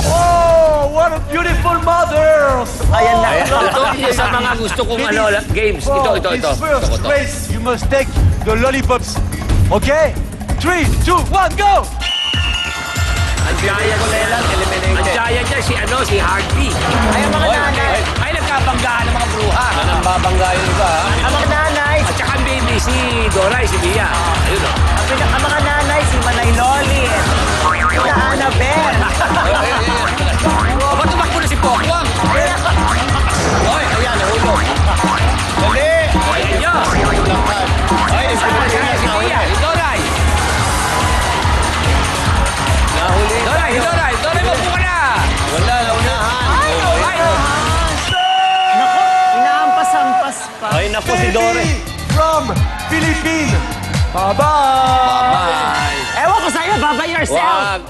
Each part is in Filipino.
Oh, what a beautiful mother! Ayan na. Ito isa sa mga gusto kong games. Ito. First race, you must take the lollipops. Okay? 3, 2, 1, go! Ang giant niya, si Hardy. Ay, ang mga nanay. Ay, nagkabanggaan ng mga bruha. Anong babangga yung iba, ha? Ang mga nanay. At saka ang baby, si Doray, si Mia. Ayun o. Ang mga nanay, si Manay Loli. Si Annabelle. Ba't tumakbo na si Pokwang? Hoy, ayan, nahulog. Dali! Ayan niya. Lakad. Ay, Si Mia, si Doray. nahuli. Doray, mabuo ka na. Wala, naunahan. Ay, Naku, inaampas-ampas pa. Ay, naku, si Dore. From Philippines. Bye-bye! Ewan ko sa'yo, baba yourself.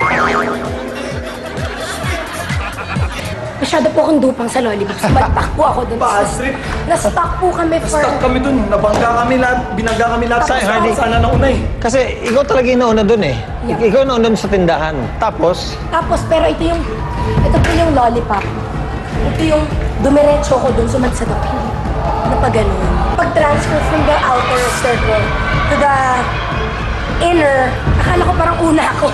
Masyado po akong dupang sa lollipops. Mag-pack po ako dun. Na-stuck po kami for... Stuck kami dun. Nabangga kami lahat. Binangga kami lahat. Tapos Hardy, ako- sana nauna eh. Kasi ikaw talaga yung nauna dun eh. Yeah. Ikaw nauna dun sa tindahan. Tapos, Pero ito po yung lollipop. Ito yung dumiretso ko dun, sumadsad ako. Ano pa ganun? Pag-transfer from the outer circle to the inner, akala ko parang una ako.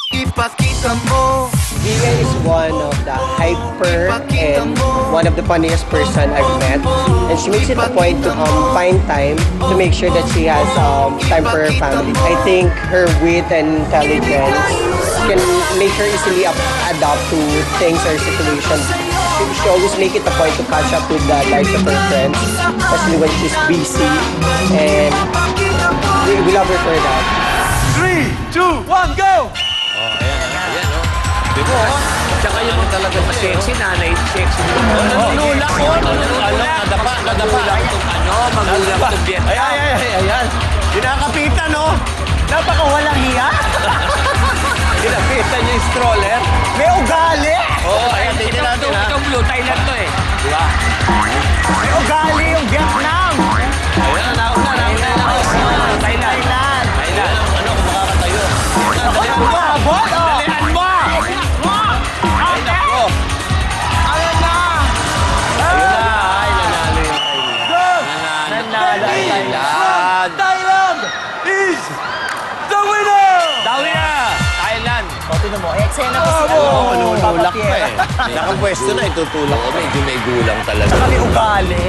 Ipakita mo. Gia is one of the hyper and one of the funniest person I've met. And she makes it a point to find time to make sure that she has time for her family. I think her wit and intelligence can make her easily adapt to things or situations. She always make it a point to catch up with the lives of her friends, especially when she's busy. And we love her for that. 3, 2, 1, go! Ayan o. Di ba? Tsaka yung mga talagang sexy, nanay, sexy. Nanulak ko. Nadapa. Magulang itong Vietnam. Ayan. Kinakapitan, no? Napakawalang hiya. Kinapitan niya yung stroller. May ugali. Oo, ayan, tingnan natin, ha? Itong blue, Thailand to eh. Di ba? May ugali yung Vietnam. Ayan, nauna. Thailand. Ayan, ano, kung makakatayo. Ang babot. Dalian mo! Ay, nako. Ayan na. Ayun na, ay, nanalo yung Thailand. Nanalo ang Thailand. Thailand is the winner! Dawi na! Thailand. O, tinan mo, eksena ko si Manunulak pa eh. Nakapwesto na, itutulak. Oo, medyo may gulang talaga. Saka may ugali.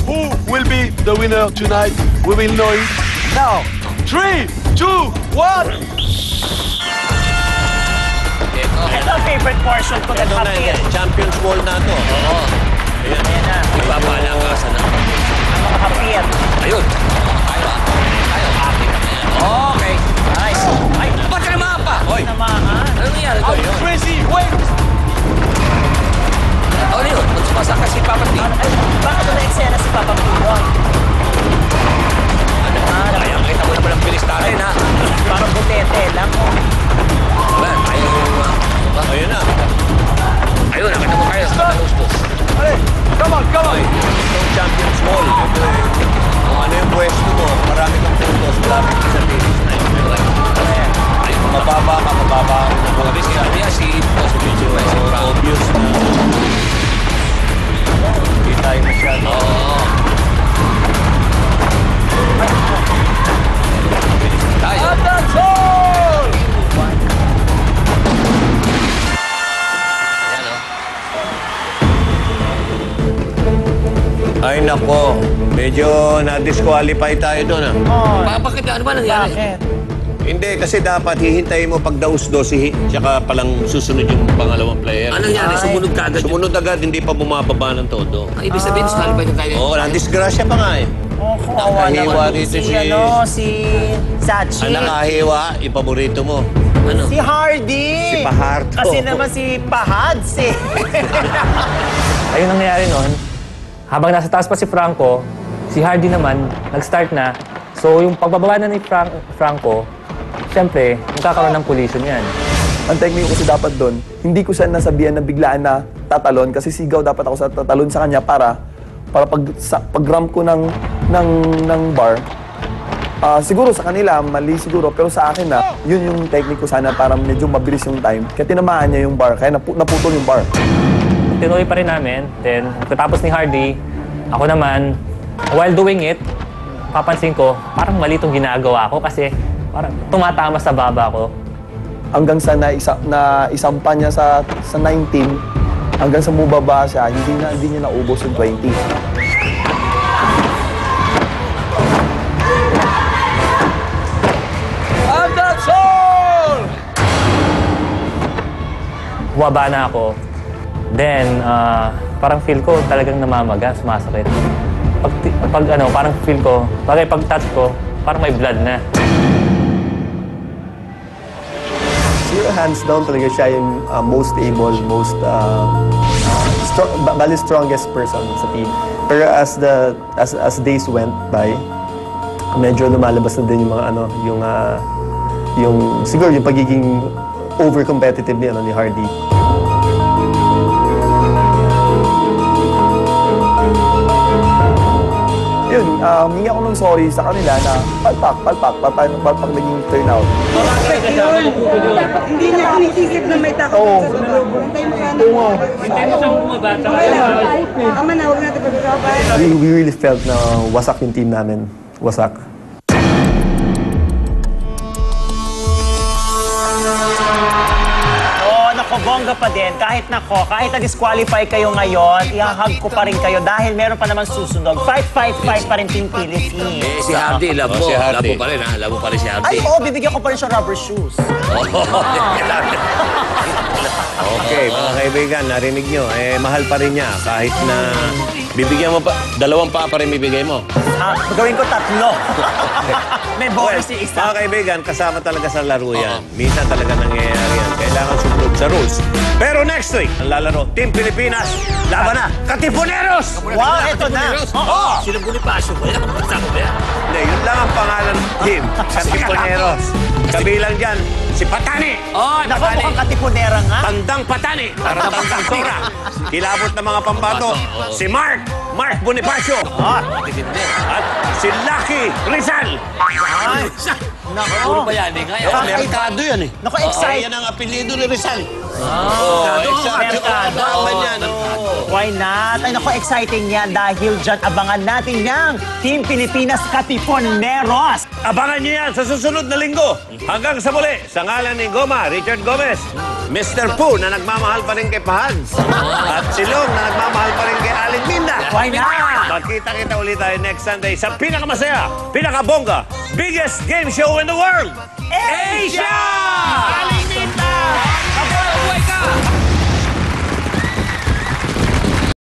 Who will be the winner tonight? We will know it now. 3, 2, 1. Ito ang favorite portion ko ng Ito na, hapit. Champions Ball na to. Oo. Ayan. Ayan na, Ipapalakasan na. ang mga hapit. Ayun. Ayaw, akin na yan. Okay. Nice. Ay, ba't ka naman pa? Hoy, Namaan. ano nangyari How doon? crazy wins! Ano yun? Magsumasa ka si Papa T. Ay, bakit ito na eksena si Papa Pulon? Ano? Kaya kita mo naman ang bilis natin, ha? Parang butete lang. Oh. Wala, ayaw yung... Ayun na. Ayun, nakita mo kayo. Hey, come on, come on! Itong Champions Ball. Ito eh. Kung ano yung pwesto mo, marami kang puntos. Malapit ka sa finish line. Ay, Mababa ka rin na Sabi si ano yan, si Video, si Frank. obvious na. Hindi tayo masyado. Oo. Tayo. And that's all! Ayan, o. Ay nako, medyo na-disqualify tayo doon ah. Bakit? Ano ba nangyari? Bakit? Hindi, kasi dapat hihintayin mo pag daus-do tsaka palang susunod yung pangalawang player. Ano nangyari? Sumunod ka agad. Sumunod agad, hindi pa bumababa ng todo. Ang ibig sabihin, sali pa yung tayo. Oo, disgrasya pa nga eh. Oh, kawawa Nakahiwa naman dito si, si- si Sachi. Ang nakahiwa, ipaborito mo. Ano? Si Hardy. Si Pahardo. Kasi naman si Pahads eh. ayun ang nangyari noon. Habang nasa taas pa si Franco, si Hardy naman, nag-start na. So yung pagbababa na ni Franco, siyempre, magkakaroon ng collision yan. Ang technique ko kasi dapat doon, hindi ko siya nasabihan na biglaan na tatalon kasi sigaw dapat ako sa tatalon sa kanya para Para pag ramp ko ng bar, siguro sa kanila, mali siguro, pero sa akin na, yun yung technique ko sana para medyo mabilis yung time. Kaya tinamaan niya yung bar, kaya naputol yung bar. Tinuloy pa rin namin. Then, pagkatapos ni Hardy, ako naman, while doing it, papansin ko, parang mali itong ginagawa ko kasi parang tumatama sa baba ko. Hanggang sa naisampa niya sa 19, hanggang sa bumaba siya, hindi niya naubos yung 20. And that's all! Bumaba na ako. Then, parang feel ko talagang namamaga, sumasakit. Parang feel ko, pag touch ko, parang may blood na. Siguro hands down talaga siya yung most able, most strongest person sa team. Pero as days went by, medyo lumalabas na din yung mga yung siguro yung pagiging over-competitive ni Hardy. Yun, hingi ako ng sorry sa kanila na palpak naging turnout. Hindi niya inisisip na may takot sa salubong. Hintay mo siyang bumaba. Tama na, huwag natin pag-usapan. We really felt na wasak yung team namin. Wasak. Bongga pa din. Kahit na-disqualify kayo ngayon, ihahag ko pa rin kayo dahil meron pa naman susunod. Fight pa rin Team Philippines. Si Hardy, labo. Si Hardy. Labo pa rin, ha? Labo pa rin si Hardy. Ay, oo, bibigyan ko pa rin siya rubber shoes. Okay, mga kaibigan, narinig nyo. Mahal pa rin niya kahit na bibigyan mo pa, 2 pa rin bibigay mo. Gawin ko 3. May bonus yung isa. Mga kaibigan, kasama talaga sa laro yan. Minsan talaga nangyayari yan. Kailangan sumunod sa rules. Pero next week, ang lalaro, Team Pilipinas, laban na, Katipuneros! Wow, eto na. Oo! Sino Bonifacio ba yan? Kasama ba yan? Hindi, yun lang ang pangalan ng team, Katipuneros. Kabilang dyan, si Patani. Oh, Naku, mukhang katipunera nga. Tandang Patani. Para tandang Sora. Kilabot ng mga pambato, si Mark Bonifacio. At si Lucky Rizal. Puro ba yan? Merkado yan eh. Naku, excited. Yan ang apelido ni Rizal. Merkado. Why not? Ay, naku, exciting yan dahil dyan abangan natin yang Team Pilipinas Katipuneros. Abangan niyo yan sa susunod na linggo. Hanggang sa muli, sa ngalan ni Goma, Richard Gomez, Mr. Poo na nagmamahal pa rin kay Pahags, at si Long na nagmamahal pa rin kay Aling Minda. Why not? Magkita-kita ulit tayo next Sunday sa pinakamasaya, pinakabongga, biggest game show in the world, Asia!